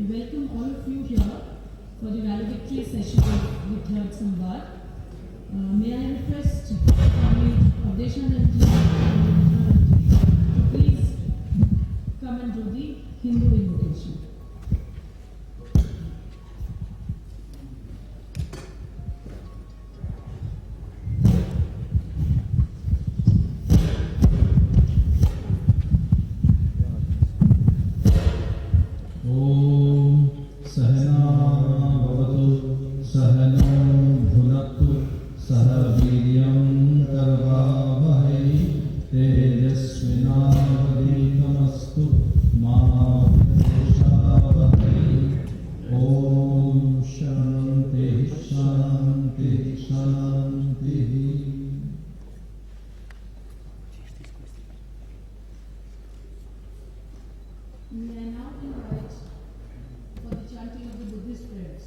I welcome all of you here for the Valedictory session with Samvad. May I request Swami Avdeshanand ji to please come and do the Hindu invocation. May I now invite for the chanting of the Buddhist prayers.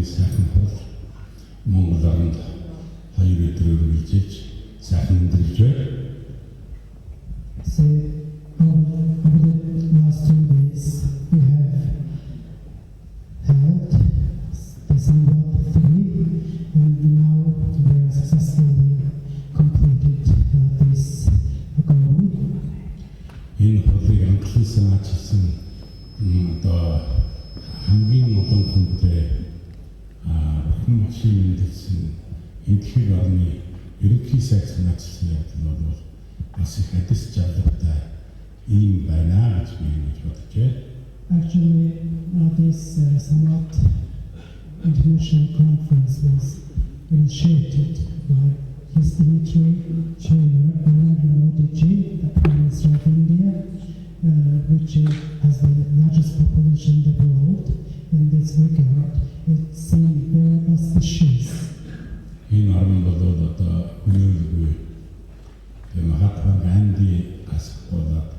энэ сайхан хол Монгол оронд 2 өдрөөр үргэлжлэж сайхан өндөрлж байна. So over the last 2 days we have held the Samvad and now we are successfully completed this goal. Энэ холыг амтлан санаачилсан одоо хамгийн олон хүнтэй хүмүүс мэдсэн энэхийг орны ерөнхий сайд санаачилсан явдал бол бас их эдэс жаалтай ийм байна гэж би бодож байна. Actually, this Samvad International Conference was initiated by His Dignitary Chair Valedictory, the Prime Minister of India, which has the largest population in the world. In this regard, it seemed very auspicious. Энэ орн бол одоо хүнөөлгүй Махатма Ганди асуулаад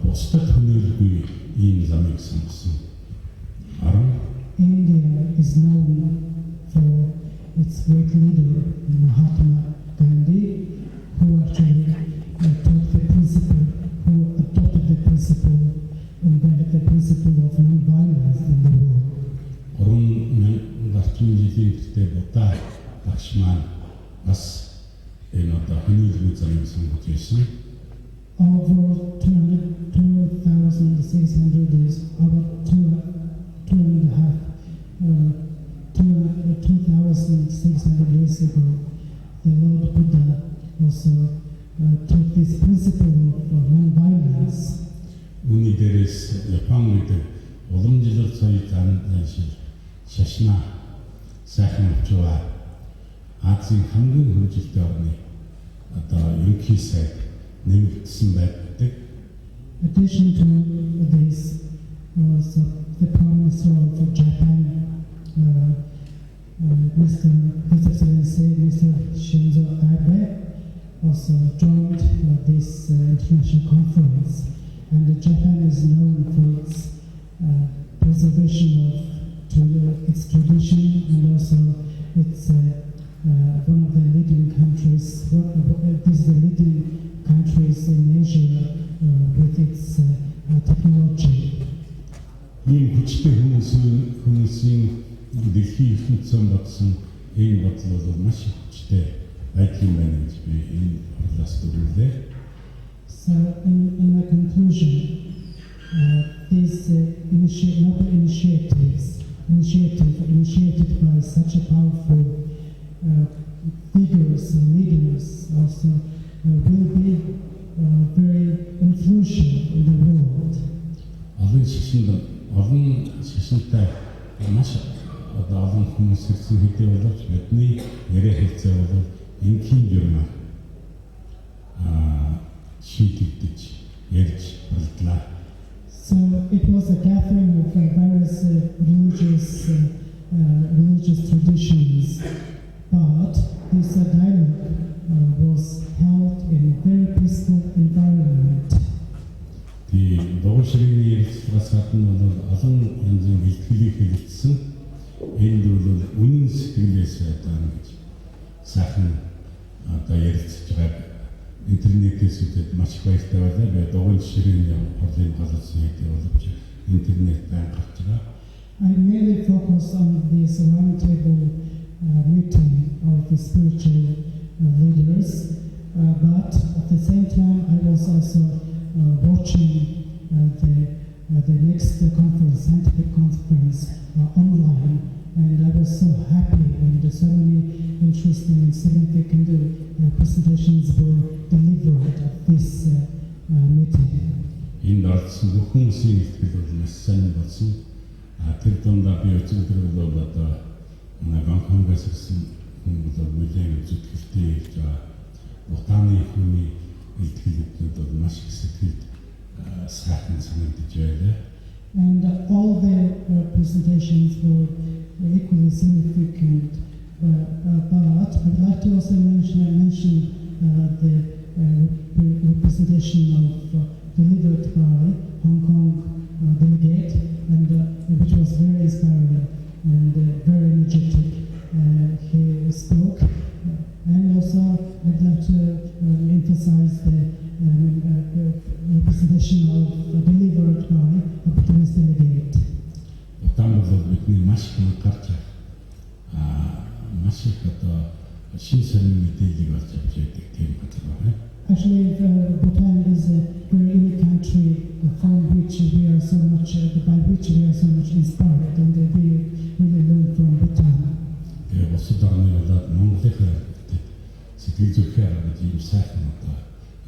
бусдад хүнөөлгүй ийм замыг сонгосон. India is known for its great leader Mahatma Gandhi, who actually adopted the principle, embedded the principle of non-violence in the world. Орон жилийн тэртээ бодаа багш маань бас энэ одоо хүнөөлгүй замыг сонгож байсан. Over 2,600 years, over 2,600 years ago, the Lord Buddha also took this principle of non-violence. Үүний дээрээс Япон үед уламжлал соёл шашна сайхан очваа Азийн хамгийн хөгжилтэй орны одоо ерөнхий сайд нэмэгдсэн байдаг. In addition to this, also the Prime Minister of Japan, His Excellency Mr. Shinzo Abe, also joined this international conference. And Japan is known for its preservation of its tradition, and also it's one of the leading countries. This is the leading countries in Asia with its technology. Ийм хүчтэй хүмүүсийн дэлхийн ертөнцийн бодсон энэ бодол бол маш хүчтэй байдлын байна гэж би энэ хурлаас дүгнэлээ. So in the conclusion, these initiated by such a powerful figures and leaders also will be very influential in the world. Олон шишинтай маш олон хүмүүс ирсэн хэдий боловч бидний яриа хэлцээ бол энгийн юм шийдэгдэж ярьж болдлаа. So it was a gathering of various religious traditions, but this dialogue was held in a very peaceful environment. Die Deutschen ярилцлагаас гадна бол олон янзын бэлтгэлийг хэлсэн. Энд бол үнэн сэтгэлээс даана гэж сайхан одоо ярилцж байгааг интернетээс үдээд маш их баяртай байлаа. Би дугуйн ширээний хорлын галзсан хэдий боловч интернет байн гарч байгаа. I really focused on this roundtable meeting of the spiritual leaders, but at the same time I was also watching the next conference, scientific conference, online, and I was so happy, and so many interesting and significant presentations were delivered at this meeting. Энэ орсон бүхэн хүмүүсийн ихтгэл бол маш сайн болсон. Тэр дундаа би өчигдөр бол одоо Гонконгоос ирсэн хүмүүс бол мүлээн зүтгэлтэй ирж байгаа. Бутаны хүний ихтгэлүүд бол маш их сэтгэлд сайхан санагдаж байлаа. And all the presentations were equally significant, but I would like to also mention the representation of delivered by Hong Kong delegate, and which was very inspiring spoke. And also, I'd like to emphasize the representation of delivered by a Buddhist delegate. Улаанбаатар бидний маш их анхаарч маш их шин сонин мэдээллийг олж авч яадаг тийм газар байна. Actually, Bhutan is a very unique country from which we are so much, by which we are so much inspired, and we really learn from Bhutan. Тэгээ бусад орны болоод Монголынхаа сэтгэл зүрхээр гэж юм сайхан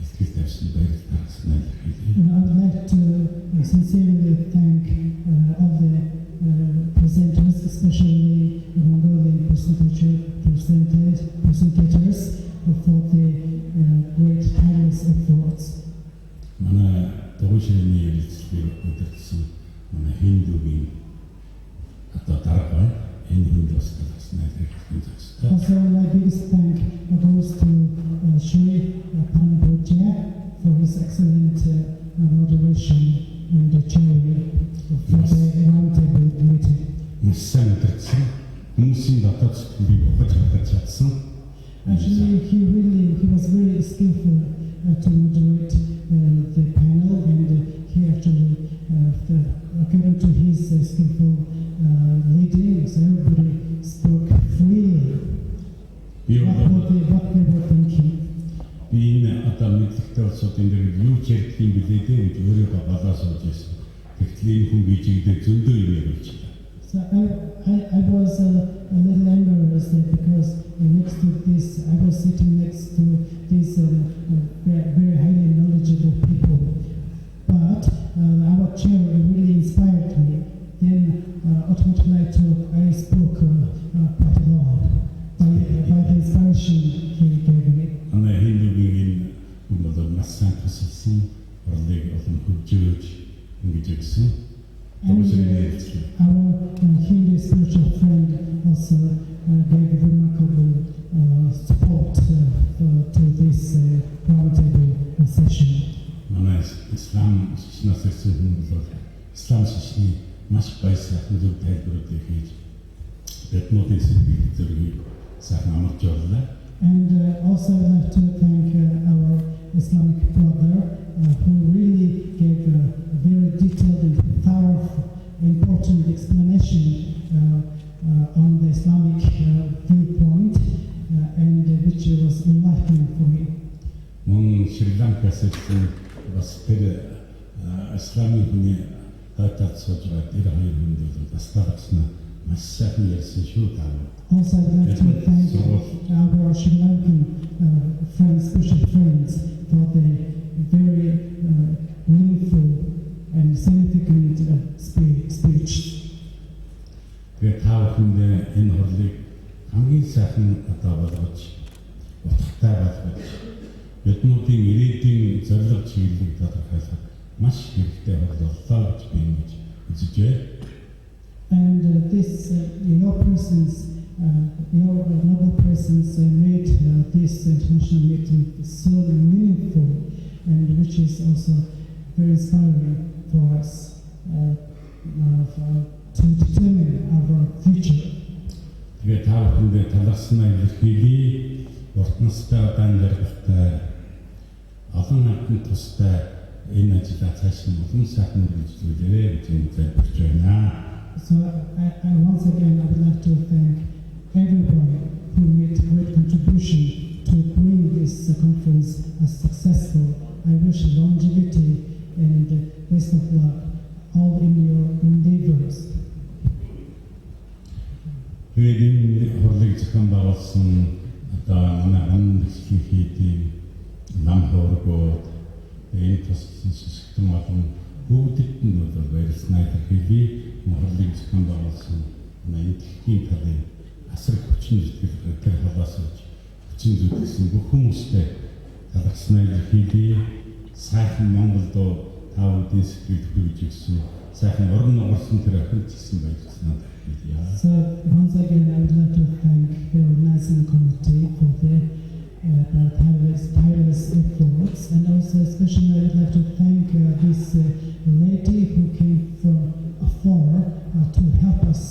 сэтгэл тавьсан баяр тааснаа хэлье. I would like to sincerely thank all the presenters, especially the Mongolian presentators, for the great tireless efforts. Манай дөрвөн ярилцлагыг өдөрсөн манай хиндугийн дарга энэ хиндус таснаа хэлсэн. Also, my biggest thank goes to Sri Panabodja for his excellent moderation and chairing for the roundtable meeting. Сайн өдөрсөн хүмүүсийн дотоод би бохож чадсан. Actually, he was very skillful to moderate the panel, and he actually, according to his skillful leading, so everybody spoke freely what they were thinking. Би энэ одоо мэдлэгтэй улсуудын дээр юу ч ярьдгийг билээ дээ гэж өөрийгөө балаа сууж байсан. Тэгтэл энэ хүн bijigдээ зөндөө юм ярьж байна. So I was a little embarrassed because next to this, I was sitting next to these very highly knowledgeable people. But our chair really inspired me. Then automatically I spoke quite a lot by the inspiration he gave me. Ана хиндугийн бол маш сайн тусалсан орлыг олон хөгжөөж ингэж өгсөн. And our Hindu spiritual friend also gave remarkable support to this roundtable session. Манай ислам шашнаас ирсэн хүн бол ислам шашны маш гоё сайхан зөв тайлбаруудыг хийж биднүүдийн сэтгэл зүргийг сайхан амарч орлоо. And also I'd like to thank our Islamic brother who really gave a very detailed and thorough, important explanation on the Islamic viewpoint, and which was enlightening for me. Мөн Шри-Ланкаас ирсэн бас тэр исламын хүний татад сууж байгаа тэр хоёр хүн бол бас тагцна маш сайхан ярьсан шүү таа. Also, I'd like to thank our Sri Lankan friends, spiritual friends, for the very meaningful and significant speech. Тэгээ та бүхэндээ энэ хурлыг хамгийн сайхан одоо болгож утгатай болгож биднүүдийн ирээдүйн зорилго чиглэлийг тодорхойлоход маш хэрэгтэй боллоо гэж би ингэж үзэж байна. And this, your presence, your noble presence made this international meeting so meaningful, and which is also very inspiring for us to determine our future. Тэгээ та бүхэндээ талархснаа илэрхийлье. Урт настай удаан жаргалтай олон хамтны тустай энэ ажлаа цааш нь улам сайхан үргэлжлүүлээрэй гэж залбирч байна. So I once again I would like to thank everyone who made great contribution to bring this conference as successful. I wish longevity and best of luck all in your endeavors. Тэгээд энэ хурлыг зохион байгуулсан одоо манай анхны нам хооргоо энэ туссан шишгтэн олон бүгдд нь бол баярлалаа хэлье. Хурлыг зохион байгуулсан манай эдгээр талын асар хүчин зүтгэл тэр хаваас хүчин зүтгэсэн бүх хүмүүстээ талархснаа хэлье. Сайхан Монголд та бүдийн сэтгэл хөдлөж өгсөн сайхан орон орсон тэр ахын гэсэн баярлалаа хэлье. So once again I would like to thank the organizing committee for their tireless efforts, and also especially I would like to thank this lady who came from afar to help us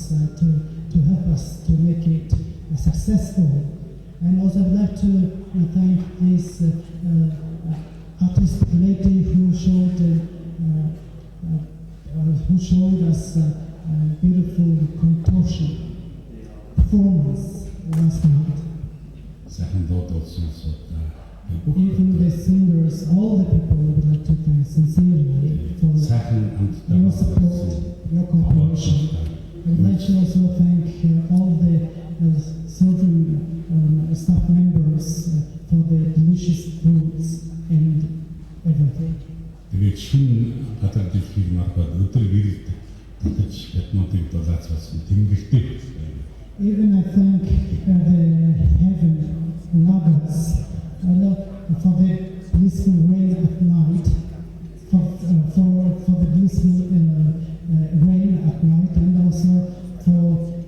to make it successful. who showed us a beautiful contortion performance last night. Сайхан дууд сонсоод Even the singers, all the people would like to thank sincerely for сайхан your support, your cooperation. I would like to also thank all the serving staff members for the delicious foods and everything. Тэгээд шинэ гадар дэлхийг маргаад өдөр гэрэлд татаж ятнуудыг дулаацсан тэмгэлтэй. Even I thank the heaven lovers for the blissful rain at night, for the blissful rain at night, and also for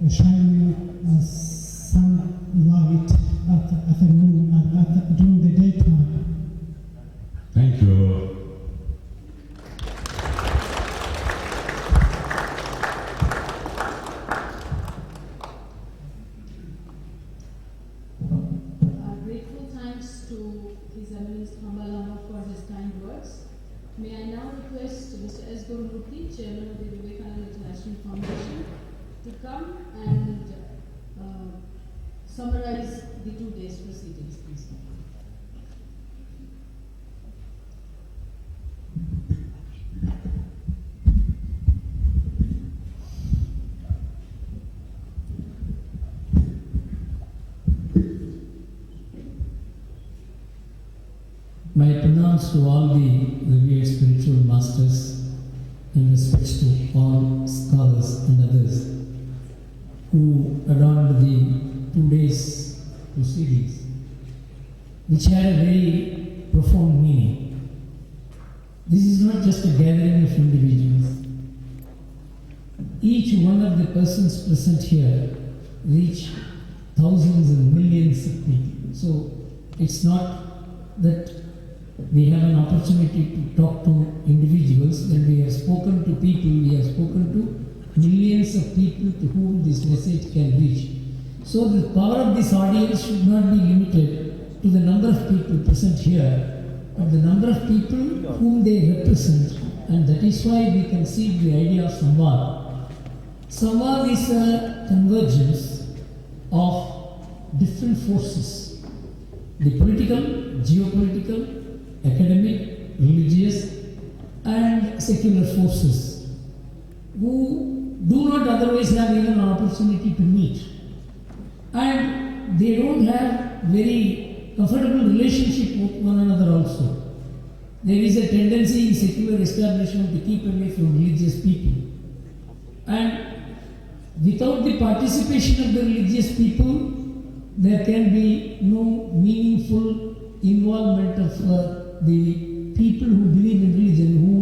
shining sunlight at the moon during the daytime. Thank you. May I now request Mr. S. Gurumurthy, Chairman of the Vivekananda International Foundation, to come and summarize the 2 days proceedings, please. My pronouns to all the revered spiritual masters and respects to all scholars and others who adorned the 2 days proceedings, which had a very profound meaning. This is not just a gathering of individuals. Each one of the persons present here reach thousands and millions of people. So it's not that we have an opportunity to talk to individuals. When we have spoken to people, we have spoken to millions of people to whom this message can reach. So the power of this audience should not be limited to the number of people present here, but the number of people whom they represent, and that is why we conceive the idea of Samvad. Samvad is a convergence of different forces: the political, geopolitical, academic, religious, and secular forces who do not otherwise have even an opportunity to meet. And they don't have very comfortable relationship with one another also. There is a tendency in secular establishment to keep away from religious people. And without the participation of the religious people, there can be no meaningful involvement of the people who believe in religion, who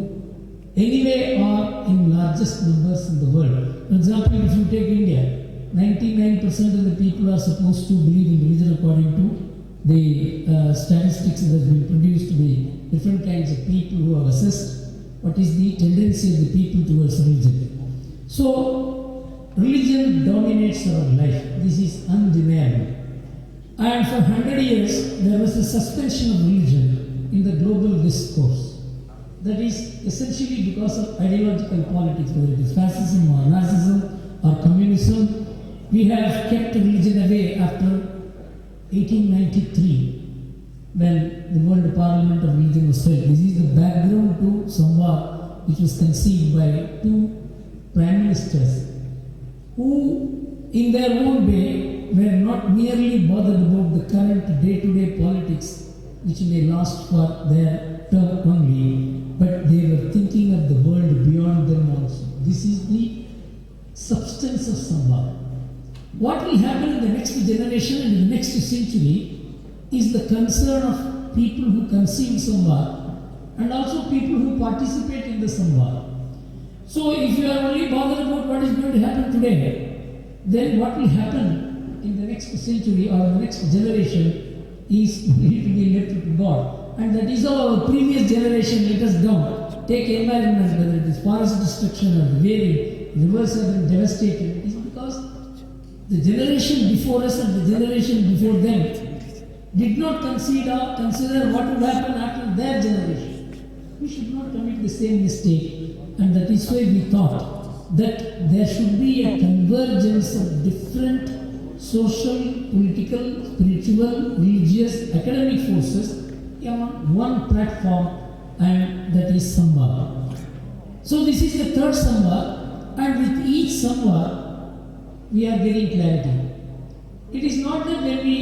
anyway are in largest numbers in the world. For example, if you take India, 99% of the people are supposed to believe in religion according to the statistics that have been produced, the different kinds of people who have assessed what is the tendency of the people towards religion. So, religion dominates our life. This is undeniable. And for 100 years, there was a suspension of religion in the global discourse. That is essentially because of ideological politics, whether it is fascism or Nazism or communism. We have kept religion away after 1893, when the World Parliament of Religion was held. This is the background to Samvad, which was conceived by 2 prime ministers who, in their own way, were not merely bothered about the current day-to-day politics, which may last for their term only, but they were thinking of the world beyond them also. This is the substance of Samvad. What will happen in the next generation and in the next century is the concern of people who conceive Samvad and also people who participate in the Samvad. So if you are only bothered about what is going to happen today, then what will happen in the next century or the next generation is really to be left to God. And that is how our previous generation let us down. Take environment, whether it is forest destruction or the way rivers have been devastated, it is because the generation before us and the generation before them did not consider what would happen after their generation. We should not commit the same mistake. And that is why we thought that there should be a convergence of different social, political, spiritual, religious, academic forces on one platform, and that is Samvad. So this is the third Samvad, and with each Samvad we are getting clarity. It is not that when we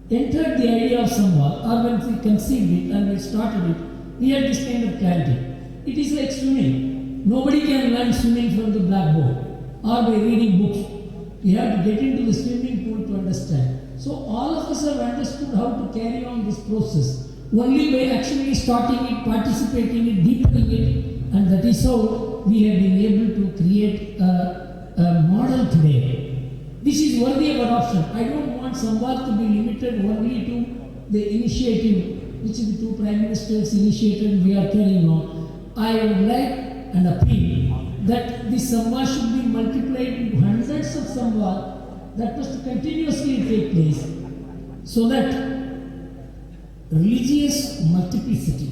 entered the idea of Samvad or when we conceived it and we started it, we had this kind of clarity. It is like swimming. Nobody can learn swimming from the blackboard or by reading books. We have to get into the swimming pool to understand. So all of us have understood how to carry on this process only by actually starting it, participating it, deepening it, and that is how we have been able to create a model today. This is worthy of adoption. I don't want Samvad to be limited only to the initiative which the two Prime Ministers initiated and we are carrying on. I would like and appeal that this Samvad should be multiplied into hundreds of Samvad that must continuously take place so that religious multiplicity,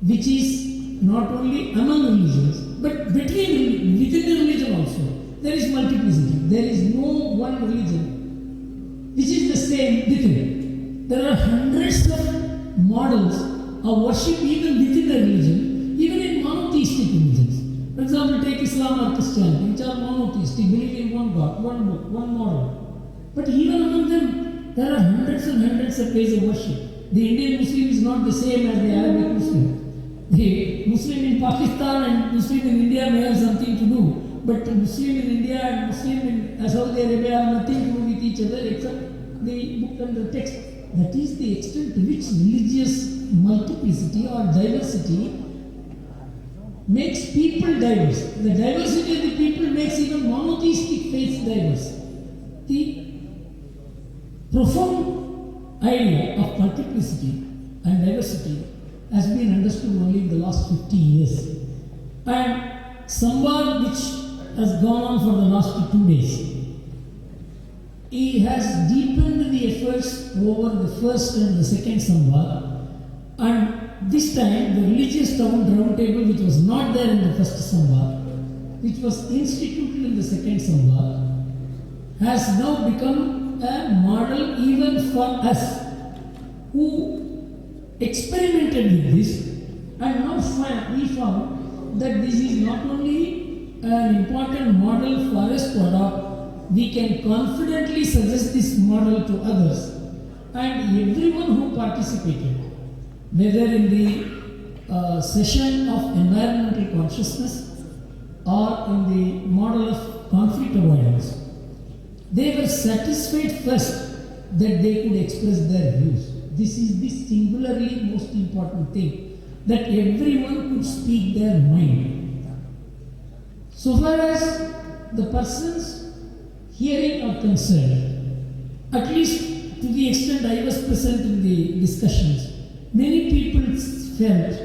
which is not only among religions but within the religion also, there is multiplicity. There is no one religion which is the same within. There are hundreds of models of worship even within the religion, even in monotheistic religions. For example, take Islam or Christianity, which are monotheistic, believe in one God, one book, one model. But even among them, there are hundreds and hundreds of ways of worship. The Indian Muslim is not the same as the Arabic Muslim. The Muslim in Pakistan and Muslim in India may have something to do, but Muslim in India and Muslim in Saudi Arabia have nothing to do with each other except the book and the text. That is the extent to which religious multiplicity or diversity makes people diverse. The diversity of the people makes even monotheistic faiths diverse. The profound idea of multiplicity and diversity has been understood only in the last 50 years. And Samvad, which has gone on for the last 2 days, he has deepened the efforts over the first and the second Samvad, and this time the religious roundtable, which was not there in the first Samvad, which was instituted in the second Samvad, has now become a model even for us who experimented with this, and now we found that this is not only an important model for us to adopt, we can confidently suggest this model to others, and everyone who participated, whether in the session of environmental consciousness or in the model of conflict avoidance, they were satisfied first that they could express their views. This is the singularly most important thing, that everyone could speak their mind. So far as the persons hearing are concerned, at least to the extent I was present in the discussions, many people felt,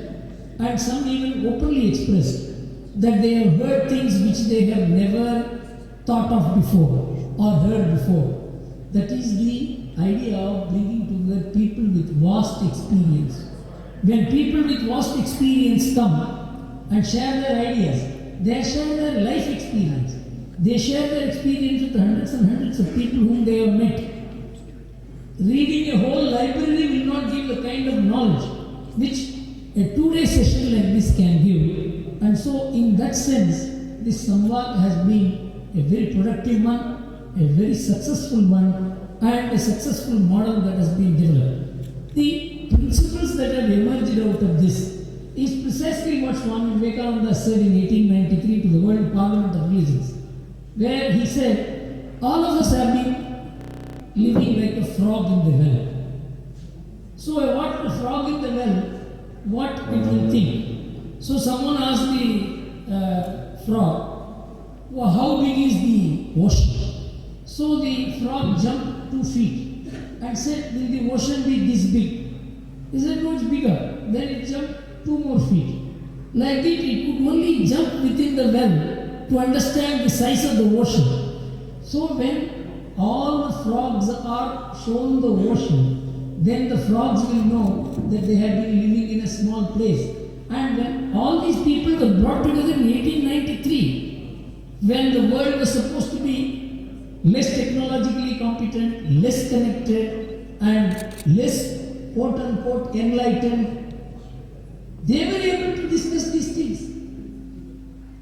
and some even openly expressed, that they have heard things which they have never thought of before or heard before. That is the idea of bringing together people with vast experience. When people with vast experience come and share their ideas, they share their life experience. They share their experience with hundreds and hundreds of people whom they have met. Reading a whole library will not give the kind of knowledge which a 2-day session like this can give. And so in that sense, this Samvad has been a very productive one, a very successful one, and a successful model that has been developed. The principles that have emerged out of this is precisely what Swami Vivekananda said in 1893 to the World Parliament of Religions, where he said, all of us have been living like a frog in the well. So I want a frog in the well, what it will think. So someone asked the frog, well, how big is the ocean? So the frog jumped 2 feet and said, will the ocean be this big? He said, no, it's bigger. Then it jumped 2 more feet. Like that, it could only jump within the well to understand the size of the ocean. So when all the frogs are shown the ocean, then the frogs will know that they have been living in a small place. And when all these people were brought together in 1893 when the world was supposed to be less technologically competent, less connected, and less quote unquote enlightened. They were able to discuss these things.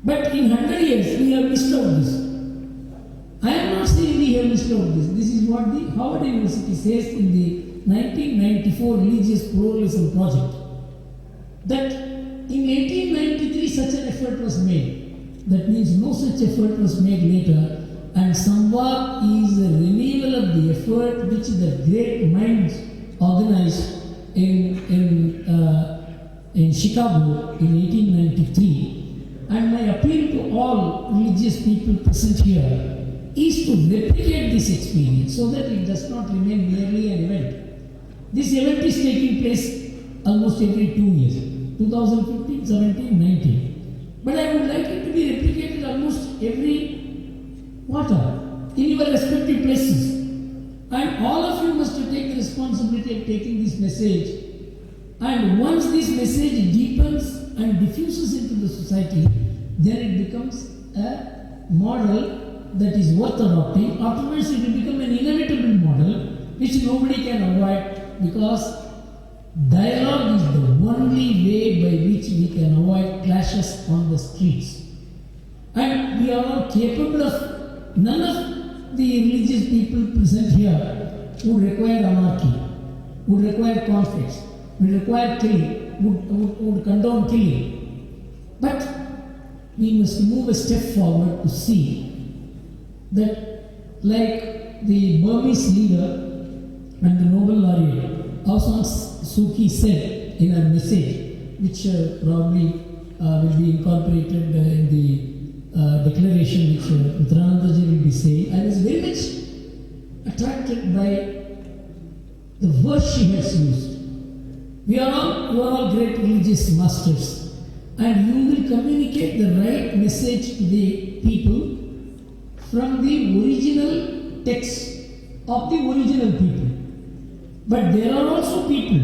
But in 100 years, we have missed out this. I am not saying we have missed out this. This is what the Harvard University says in the 1994 Religious Pluralism Project. That in 1893 such an effort was made. That means no such effort was made later. And Samvad is a renewal of the effort which the great minds organized in Chicago in 1893. And my appeal to all religious people present here is to replicate this experience so that it does not remain merely an event. This event is taking place almost every 2 years, 2015, 17, 19. But I would like it to be replicated almost every quarter in your respective places. And all of you must take the responsibility of taking this message. And once this message deepens and diffuses into the society, then it becomes a model that is worth adopting. Afterwards, it will become an inevitable model which nobody can avoid, because dialogue is the only way by which we can avoid clashes on the streets. And we are all capable of, none of the religious people present here would require anarchy, would require conflicts, would require killing, would condone killing. But we must move a step forward to see that, like the Burmese leader and the Nobel laureate Aung San Suu Kyi said in her message, which probably will be incorporated in the declaration which Ulaanbaatar will be saying, I was very much attracted by the words she has used. You are all great religious masters, and you will communicate the right message to the people from the original text of the original people. But there are also people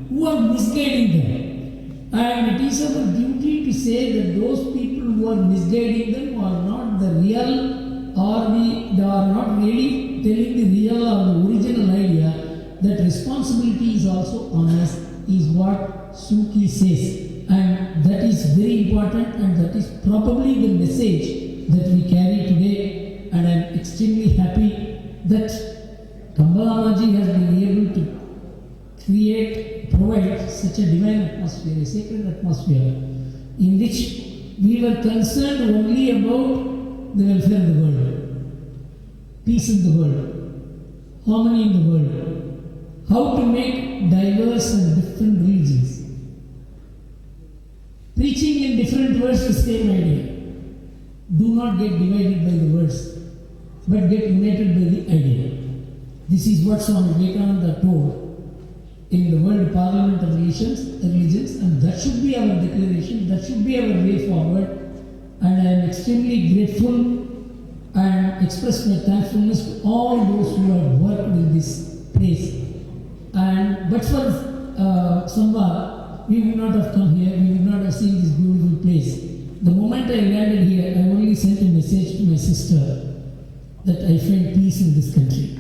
who are misguiding them. And it is our duty to say that those people who are misguiding them are not the real, or they are not really telling the real or the original idea. That responsibility is also on us, is what Suu Kyi says. And that is very important, and that is probably the message that we carry today. And I am extremely happy that Kambalamaji has been able to provide such a divine atmosphere, a sacred atmosphere, in which we were concerned only about the welfare of the world, peace in the world, harmony in the world, how to make diverse and different religions, preaching in different words the same idea. Do not get divided by the words, but get united by the idea. This is what Swami Vivekananda told in the World Parliament of Religions, and that should be our declaration, that should be our way forward. And I am extremely grateful and express my thankfulness to all those who have worked in this place. And but for Samvad, we would not have come here, we would not have seen this beautiful place. The moment I landed here, I only sent a message to my sister that I find peace in this country.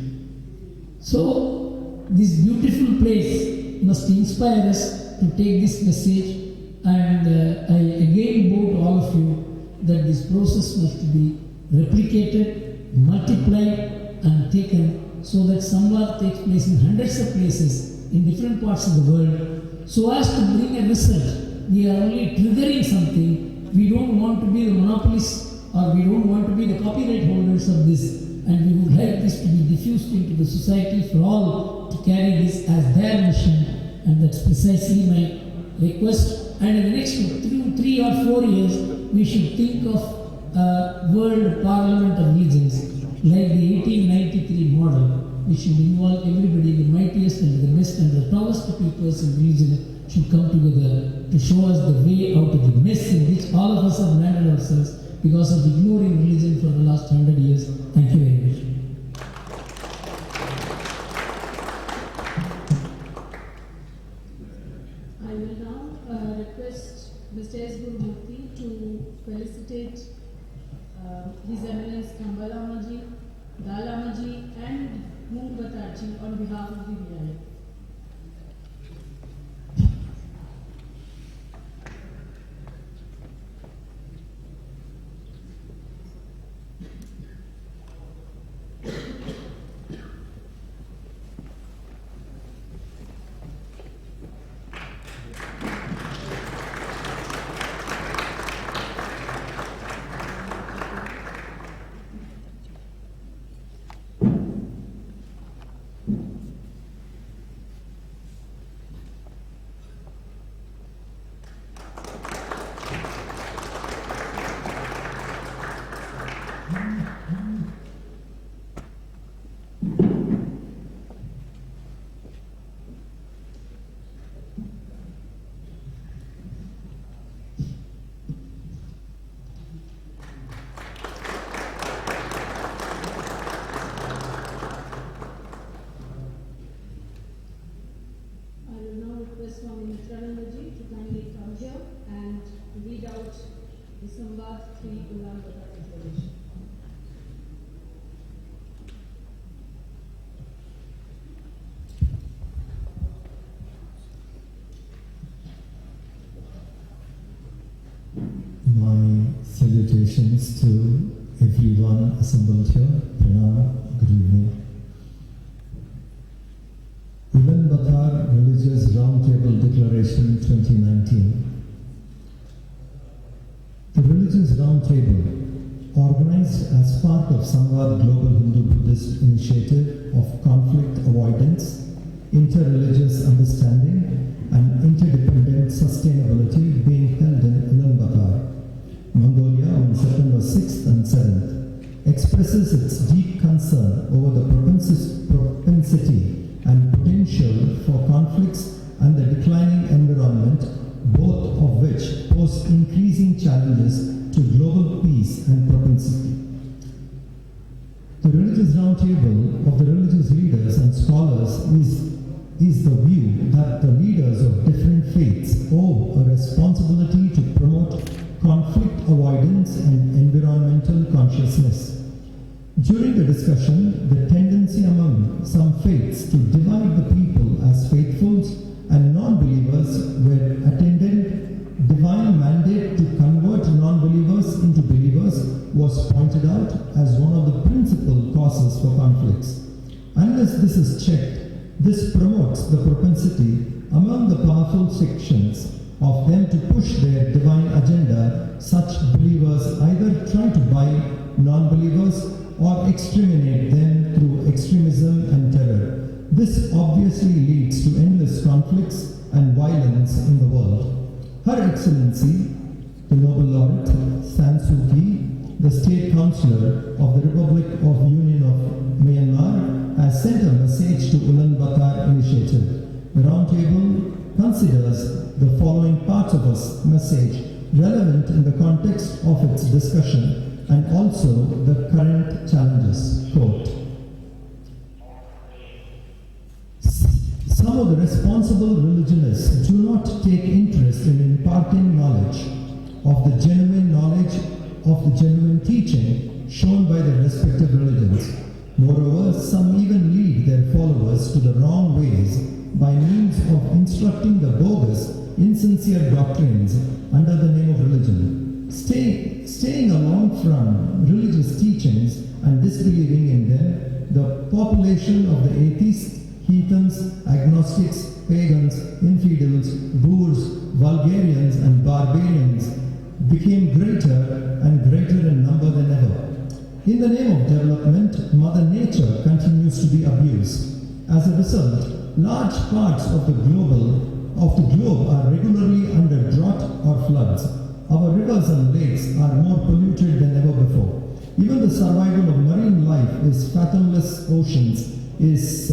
So, this beautiful place must inspire us to take this message, and I again bow to all of you that this process must be replicated, multiplied, and taken, so that Samvad takes place in hundreds of places in different parts of the world, so as to bring a result. We are only triggering something. We don't want to be the monopolists, or we don't want to be the copyright holders of this, and we would like this to be diffused into the society for all to carry this as their mission, and that's precisely my request. And in the next 3 or 4 years, we should think of a World Parliament of Religions, like the 1893 model, which should involve everybody, the mightiest and the best and the tallest peoples in religion should come together to show us the way out of the mess in which all of us have landed ourselves because of ignoring religion for the last 100 years. Thank you very much. I will now request Mr. S. I will now request Swami Mitranandaji to kindly come here and read out the Samvad 3 Ulaanbaatar declaration. My salutations to everyone assembled here. Pranam, good evening. Ulaanbaatar Religious Roundtable Declaration 2019. The Religious Roundtable, organized as part of Samvad Global Hindu-Buddhist Initiative of Conflict Avoidance, Interreligious Understanding and Interdependent Sustainability, being held in Ulaanbaatar, Mongolia on September 6th and 7th, expresses its deep concern over the propensity and potential for conflicts and the declining environment, both of which pose increasing challenges to global peace and propensity. The Religious Roundtable of the religious leaders and scholars is the view that the leaders of different faiths owe a responsibility to promote conflict avoidance and environmental consciousness. During the discussion, the tendency among some faiths to divide the people as faithfuls and non-believers were attended divine mandate to convert non-believers into believers was pointed out as one of the principal causes for conflicts. Unless this is checked, this promotes the propensity among the powerful sections of them to push their divine agenda. Such believers either try to buy non-believers or exterminate them through extremism and terror. This obviously leads to endless conflicts and violence in the world. Her Excellency, the Nobel Laureate San Suu Kyi, the State Councillor of the Republic of Union of Myanmar, has sent a message to Ulaanbaatar Initiative. The Roundtable considers the following parts of a message relevant in the context of its discussion and also the current challenges. Quote, some of the responsible religionists do not take interest in imparting knowledge of the genuine teaching shown by the respective religions. Moreover, some even lead their followers to the wrong ways by means of instructing the bogus, insincere doctrines under the name of religion. Staying along from religious teachings and disbelieving in them, the population of the atheists, heathens, agnostics, pagans, infidels, boors, vulgarians and barbarians became greater and greater in number than ever. In the name of development, Mother Nature continues to be abused. As a result, large parts of the globe are regularly under drought or floods. Our rivers and lakes are more polluted than ever before. Even the survival of marine life is fathomless oceans is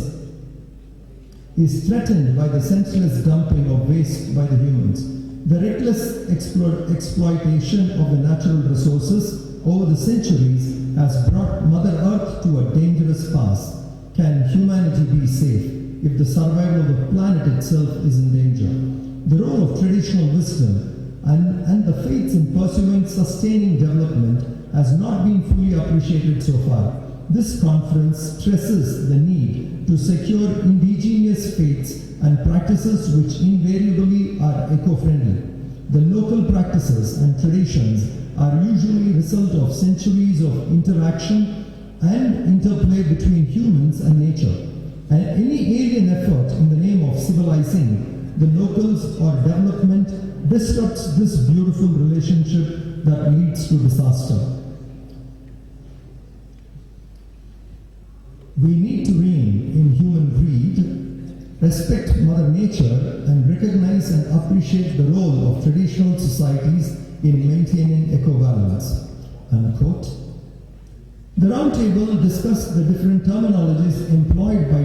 threatened by the senseless dumping of waste by the humans. The reckless exploitation of the natural resources over the centuries has brought Mother Earth to a dangerous pass. Can humanity be safe if the survival of the planet itself is in danger? The role of traditional wisdom and the faiths in pursuing sustaining development has not been fully appreciated so far. This conference stresses the need to secure indigenous faiths and practices which invariably are eco-friendly. The local practices and traditions are usually a result of centuries of interaction and interplay between humans and nature. And any alien effort in the name of civilizing the locals or development disrupts this beautiful relationship that leads to disaster. We need to rein in human greed, respect Mother Nature, and recognize and appreciate the role of traditional societies in maintaining eco-balance. Unquote. The roundtable discussed the different terminologies employed by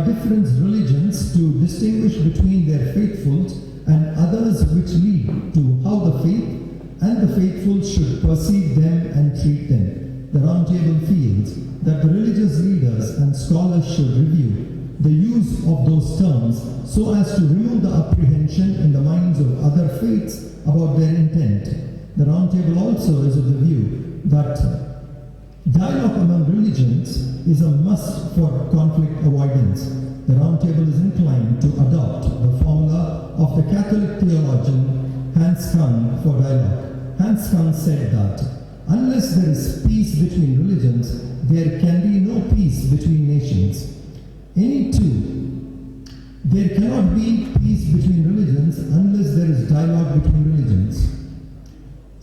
different religions to distinguish between their faithfuls and others, which lead to how the faith and the faithful should perceive them and treat them. The roundtable feels that the religious leaders and scholars should review the use of those terms so as to remove the apprehension in the minds of other faiths about their intent. The roundtable also is of the view that dialogue among religions is a must for conflict avoidance. The roundtable is inclined to adopt the formula of the Catholic theologian Hans Kahn for dialogue. Hans Kahn said that unless there is peace between religions, there can be no peace between nations. There cannot be peace between religions unless there is dialogue between religions.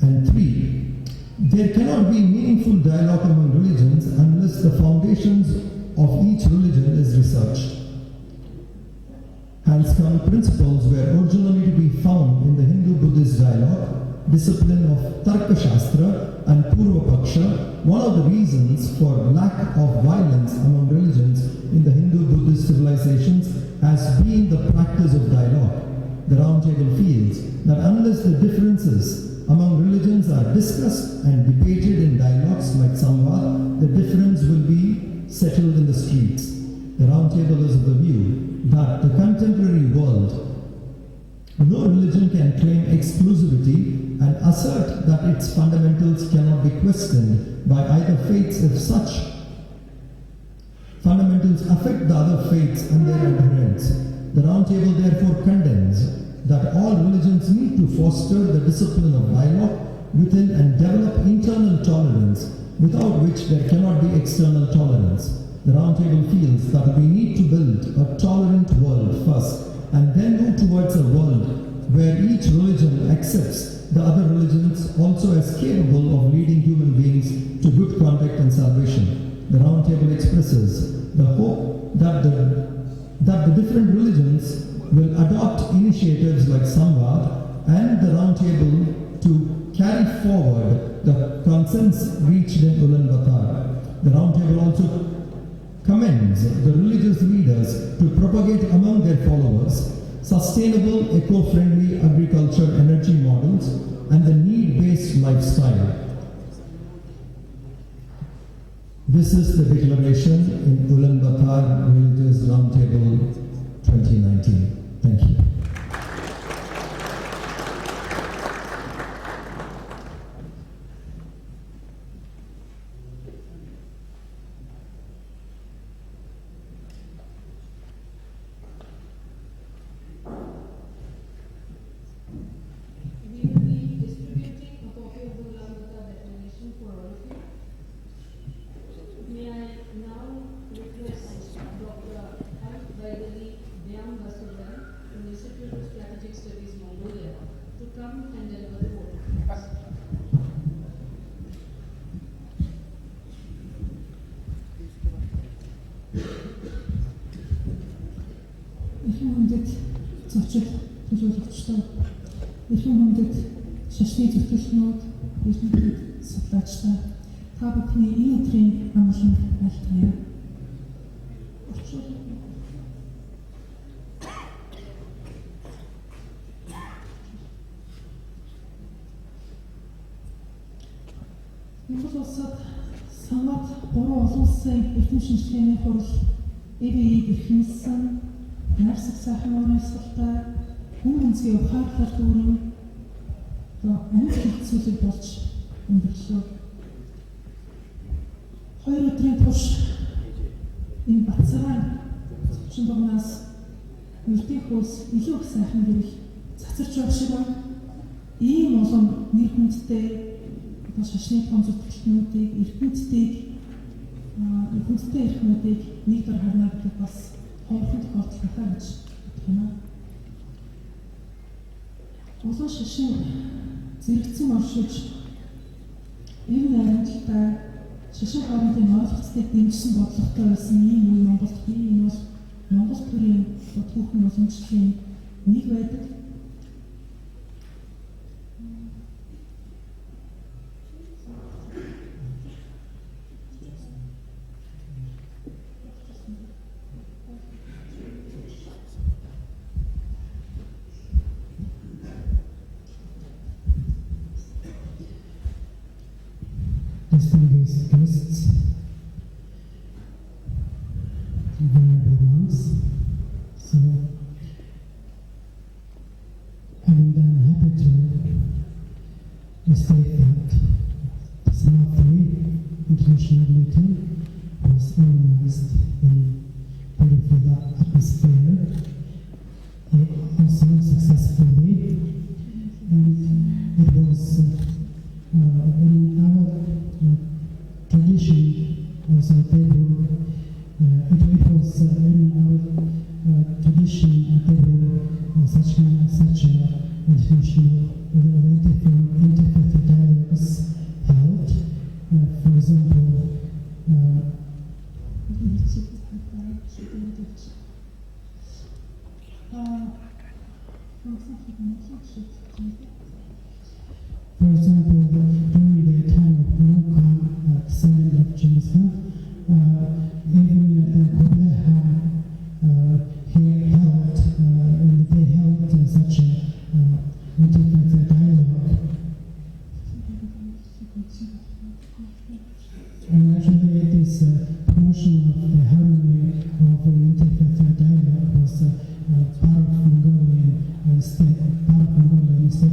And 3, there cannot be meaningful dialogue among religions unless the foundations of each religion is researched. Hans Kahn principles were originally to be found in the Hindu-Buddhist dialogue, discipline of Tarka Shastra and Purva Paksha. One of the reasons for lack of violence among religions in the Hindu-Buddhist civilizations has been the practice of dialogue. The roundtable feels that unless the differences among religions are discussed and debated in dialogues like Samvad, the difference will be settled in the streets. The roundtable is of the view that the contemporary world, no religion can claim exclusivity and assert that its fundamentals cannot be questioned by either faiths if such fundamentals affect the other faiths and their adherents. The roundtable therefore condemns that all religions need to foster the discipline of dialogue within and develop internal tolerance, without which there cannot be external tolerance. The roundtable feels that we need to build a tolerant world first, and then move towards a world where each religion accepts the other religions also as capable of leading human beings to good conduct and salvation. The roundtable expresses the hope that the different religions will adopt initiatives like Samvad and the roundtable to carry forward the consensus reached in Ulaanbaatar. The roundtable also commends the religious leaders to propagate among their followers sustainable, eco-friendly agriculture energy models and the need-based lifestyle. This is the declaration in Ulaanbaatar Religious Roundtable 2019. Thank you. We will be distributing a copy of the Ulaanbaatar Declaration for all of you. May I now request Dr. Valedictory from the Institute of Strategic Studies, Mongolia, to come and deliver the vote. Эрхэм хүндэт зочид төлөөлөгчдөө, эрхэм хүндэт шашны зөвлөлтнүүд, эрхэм хүндэт судлаачдаа та бүхний энэ өдрийн амгалан айлтгая. Монгол улсад Самvad 3 олон улсын эрдэм шинжилгээний хурал эвийг эрхэмсэн нарсаг сайхан урамсгалтай хүн үнцгийн ухаарлаар дүүрэн амьд хэлцүүлэг болж өндөрлөө. 2 өдрийн турш энэ Батсараа зочин дугнаас мөрдийн хөөс илүү их сайхан гэрэл цацарч байх шиг байна. Ийм олон нэр хүндтэй шашны том зөвлөлтнүүдийг, эрдэмтдийг, хүндтэй эрхнүүдийг нэг дор харна гэдэг бас хонхон тохиолдол байна гэж бодох юм аа. Улаан шашин зэрэгцэн оршиж, энэ найрамдалтай шашин хоорондын ойлголцыг дэмжсэн бодлоготой байсан ийм үе Монголд бий. Энэ бол Монгол төрийн түүхэн уламжлалын нэг байдаг. distinguished guests, venerable monks. So, and I'm happy to state that the Samvad International Meeting was organized in beautiful atmosphere, also successfully, and it was in our tradition also they were it was in our tradition there were such international interfaith dialogues held. For example, during the time of Mongolia, at the end of Jerusalem, even he held, and they held such a interfaith dialogue. And actually, this promotion of the harmony of interfaith dialogue was part of Mongolian state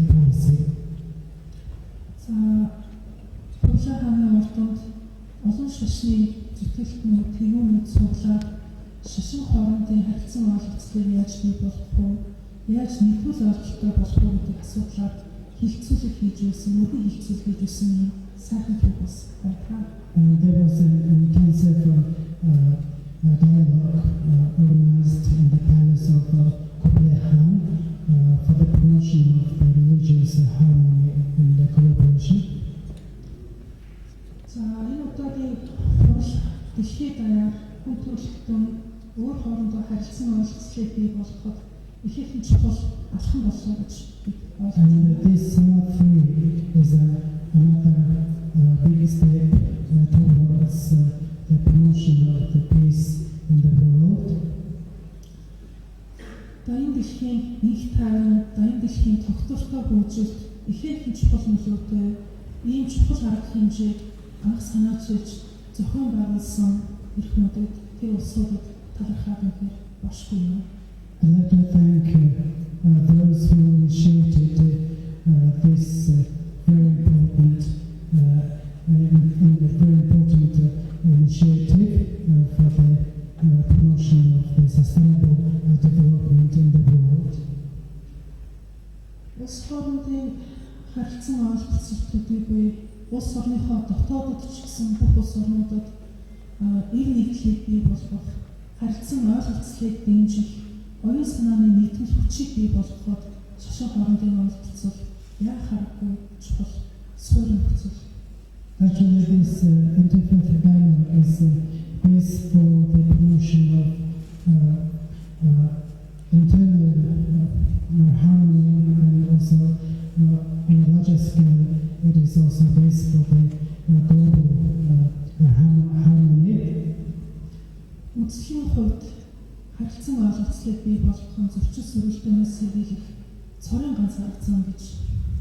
policy. Польшийн хааны урдад олон шашны зүтгэлтнүүд тэгүүнүүд суглаад шашин хоорондын харилцан ойлголцлыг яаж бий болгох вэ? Яаж нэгдвэл ойлголттой болох вэ гэдэг асуудлаар хилцүүлэг хийж байсан, мөрөн хилцүүлэг хийж байсан юм сайхан төв бас байна. And there was an intensive dialogue organized in the palace of Kublai Khan for the promotion of the religious harmony and collaboration. За энэ удаагийн хурал дэлхийд даяар хүн төрөлхтөн өөр хоорондоо харилцан ойлголцлыг бий болгоход ихээхэн чухал алхам болсон гэж ойлгож байна. And this Samvad is another big step towards the promotion of the peace in the world. Дайны дэлхийн нэг тайван, дайны дэлхийн тогтвортой хөгжилд ихээхэн чухал нөлөөтэй ийм чухал арга хэмжээг анх санаа зовж зохион байгуулсан эрхмүүдэд тэр улсуудад талархаад өгөх бошгүй юм. I'd like to thank those who initiated this very important initiative for the promotion of the sustainable development in the world. Улс хоорондын харилцан ойлголцолтуудыг буй улс орныхоо дотоодод ч гэсэн бүх улс орнуудад ив нэгдлийг бий болгох, харилцан ойлголцлыг дэмжих, оюун санааны нийтмэл хүчийг бий болгоход шашин хоорондын ойлголцол яа харахгүй чухал суурин хүчил. Actually, this interfaith dialogue is based for the promotion of internal harmony, and also on a larger scale, it is also based for the global harmony. Үндэсний хувьд харилцан ойлголцлыг бий болгохын зөрчил сүрэлтэнээс сэргийлэх цорын ганц арга зам гэж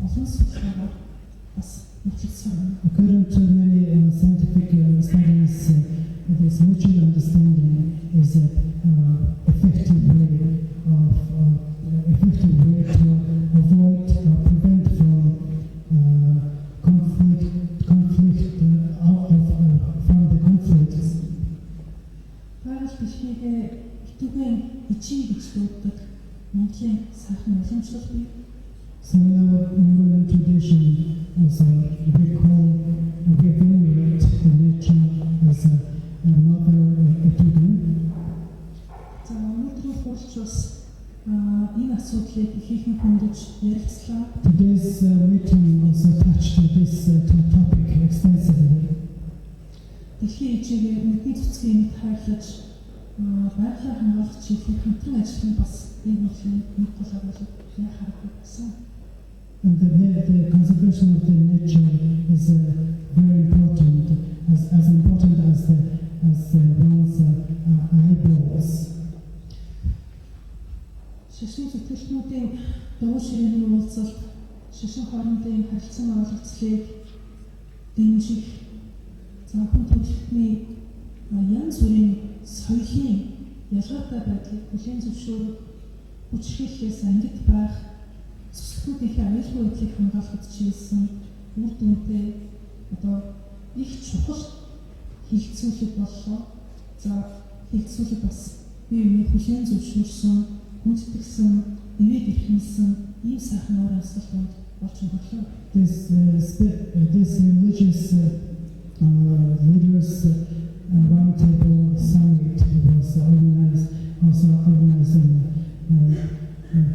олон судалгаагаар бас нотолсон. According to many scientific studies, this mutual understanding is an effective way to avoid or prevent from from the conflicts. Байгальд дэлхийгээ итүгэн ичийн гэж дууддаг Монголын сайхан уламжлал бий. So in our Mongolian tradition, also we venerate the nature as a mother itugan. За өнөөдрийн хуралч бас энэ асуудлыг ихээхэн хөндөж ярилцлаа. Today's meeting also touched this topic extensively. Дэлхийн ичээгээ мэдний цэцгийн мэд хайрлаж байгалаа хамгаалах чиглэлийг хамтран ажиллах нь бас энэ хөтөлбөрийн нэг гол арга яа харахгүй гэсэн. And the conservation of the nature is very important, as important as one's eyeballs. Шашин зүтгэлтнүүдийн дуу ширээний уулзалт, шашин хоорондын харилцан ойлголцлыг дэмжих, За хүн төрөлхтний янз бүрийн соёлын ялгаатай байдлыг хүлээн зөвшөөрөх, хүчрхийллээс ангид байх, цэцлэгүүдийнхээ аюулгүй байдлыг хамгаалахад чиглэсэн үр дүнтэй их чухал хилцүүлэг боллоо. За хилцүүлэг бас бие биений хүлээн зөвшөөрсөн, хүндэтгсэн, нэмээд ирхэнсэн ийм сайхан уур амьсгал болж өглөө. This religious leaders roundtable summit was organized in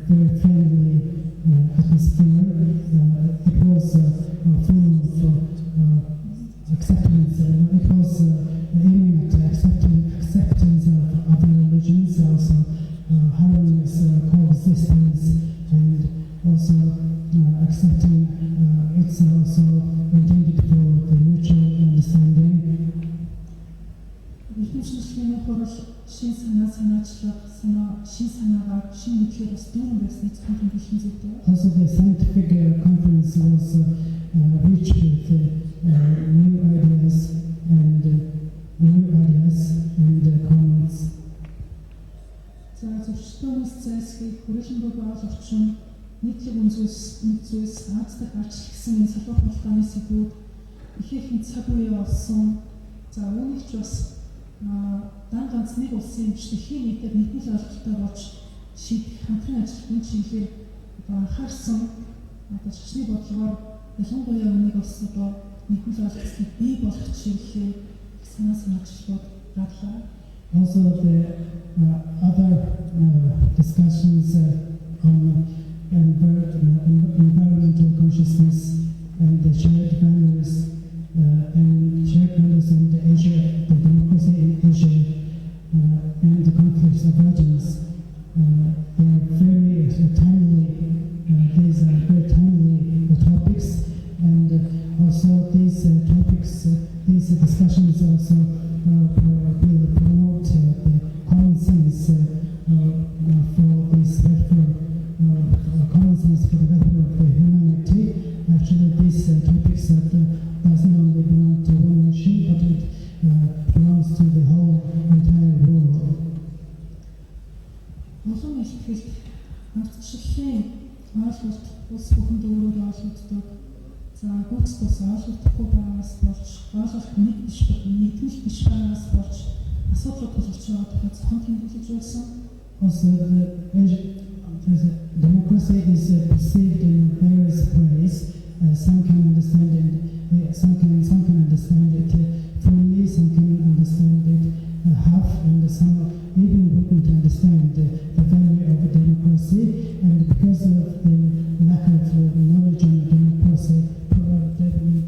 very friendly atmosphere. It was full of acceptance. It was aiming at acceptance of other religions, also harmonious coexistence, and also accepting. It's also intended for the mutual understanding. Шин хурал, шин санаагаар шин мэдлэр бас дүүрэн байсныг зөвхөн хэлсэн зүйтэй. Also the scientific conference was rich with new ideas and comments. За зөрчилдөөс зайлсхийх, хүрээлэн баал орчин, нийтлэг үнзүйлс, ааздаг арчил гэсэн энэ салбар хулгайны сэдвүүд ихээхэн цаг үе болсон. За үүнийг ч бас ганц нэг улсын дэлхийн нийтэд нийтмэл ойлголттой болж шийдэх хамтран ажиллахын чиглэлээр анхаарсан шашны бодлогоор ялангуяа үүнийг бас нийтмэл ойлголтыг бий болгох чиглэлээр санаачлалууд гарлаа. Also the other discussions on environmental consciousness and the shared values and Asia, the democracy in Asia, and the conflicts of avoidance. They are very timely. These are very timely topics, and also these topics, these discussions also will promote the common sense for this common sense for the welfare of humanity. Actually, these topics doesn't only belong to one nation, but it belongs to the whole entire world. Олон ихтгэл ардчлалын ойлголт ус бүхэнд өөрөөр ойлгогддог. За гүйц бас ойлгогдохгүй байгаас болж, ойлголт нийтмэл биш байгаас болж асуудлууд тулгарч байгаа тухай зохион тэмдэглэж байсан. Also, the democracy is perceived in various ways. Some can understand it. Some can understand it fully. Some can understand it half, and some even wouldn't understand the value of democracy. And because of the lack of knowledge on democracy,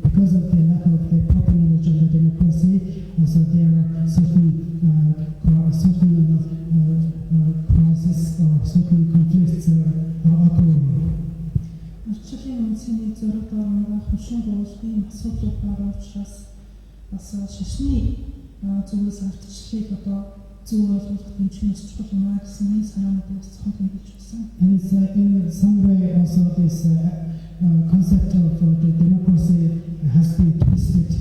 because of the lack of the proper knowledge on democracy, also there are certain crises or certain conflicts occurring. Арчлалын үнцний зориг доор хөшин буулгын асуудал байгаа учраас бас шашны зүйлс ардчлалыг зөв ойлгох хэмжээс чухал юм аа гэсэн энэ санаануудыг бас зохион тэмдэглэж байна. And in some way also this concept of the democracy has been twisted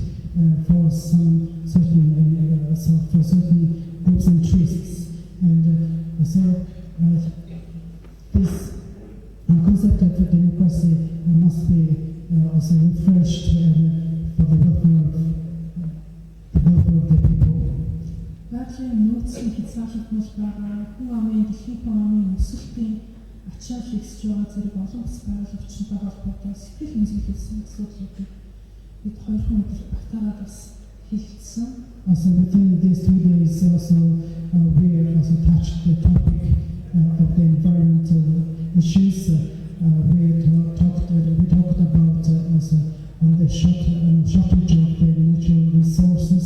for some certain groups and interests, and so this concept of democracy must be also refreshed for the welfare of the people. Баатрын нөөцийн хязгаарлалт байгаа, хүн амын дэлхийн хүн амын өсөлтийн ачаал ихсэж байгаа зэрэг олон бас байгаль орчинтой холбоотой сэтгэл хэмжүүлсэн асуудлуудыг бид 2 хүн багтаагаад бас хэлсэн. Also within these 2 days also we also touched the topic of the environmental issues. We talked about also the shortage of the natural resources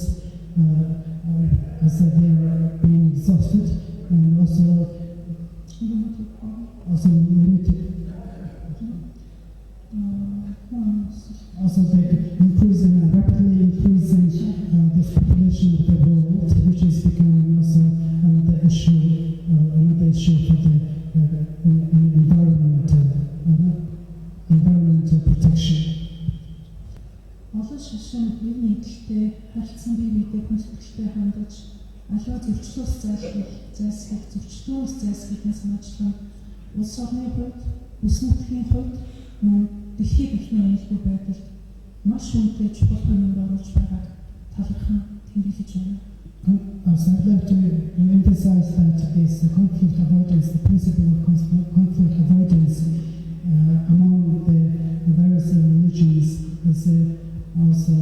as they are being exhausted, and also limited. Also the rapidly increasing this population of the world, which is becoming also another issue for the environmental protection. Олон Монгол шашин ер нь эдэлтэй харилцан бие биедээ хүнсэлтэй хандаж аливаа зөрчлөөс зайлсхийх зөрчлөөс зайлсхийхнээс мөрчлөн улс орны хувьд, улс нутгийн хувьд мөн дэлхийн бүхний аюулгүй байдалд маш үнэтэй чухал нэмэр оруулж байгааг талархан тэмдэглэж байна. So I'd like to emphasize that this conflict avoidance, the principle of conflict avoidance among the various religions is also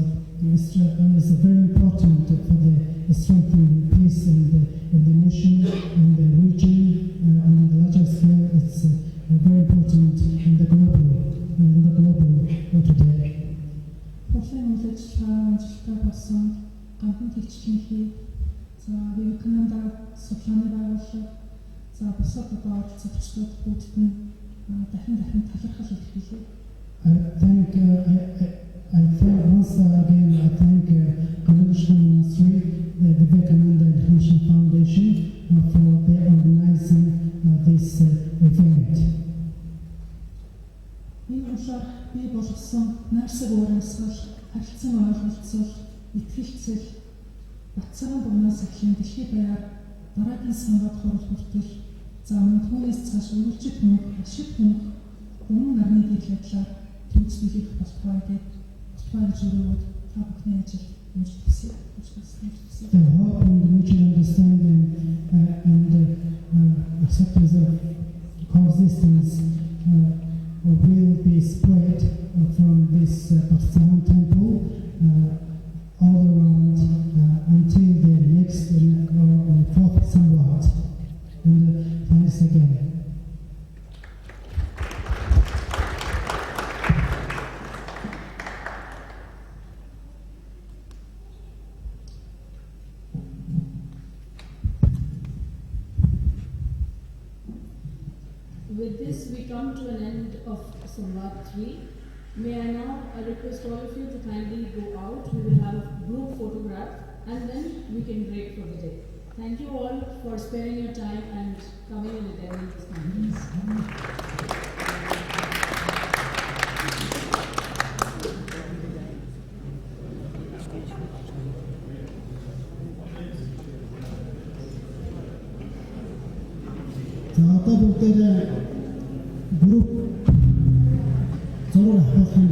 is very important for the strengthening peace in the nation, in the region, on the larger scale. It's very important in the global today. Профессионал ажиллагаа болсон гандан тэгчлийн хий за Викнанда судлааны байгууллага за бусад одоо оролцогчдод бүгд нь дахин талархал илэрхийлье. I thank once again I thank Convention Ministry, the Vivekananda Education Foundation for their organizing this event. Энэ улаар бий болгосон найрсаг урамсгал, харилцан ойлголцол, итгэлцэл, Батцаан богноос эхлэн дэлхий даяар дараагийн самбад хурал хүртэл за түүнээс цааш үргэлжлэх мөнгө, ашиг мөнгө, өмнө нарны дээл байдлаар төвчдөлөх болтугай гэдэг зориуд та бүхний ажил амжилт хүсье. The hope and mutual understanding and acceptance of coexistence will be spread from this Batsahan temple all around until the next fourth Samvad. And thanks again. With this, we come to an end of Samvad 3. May I now request all of you to kindly go out. We will have a group photograph and then we can break for the day. Thank you all for sparing your time and coming and attending this conference. Group Zorah Hoffman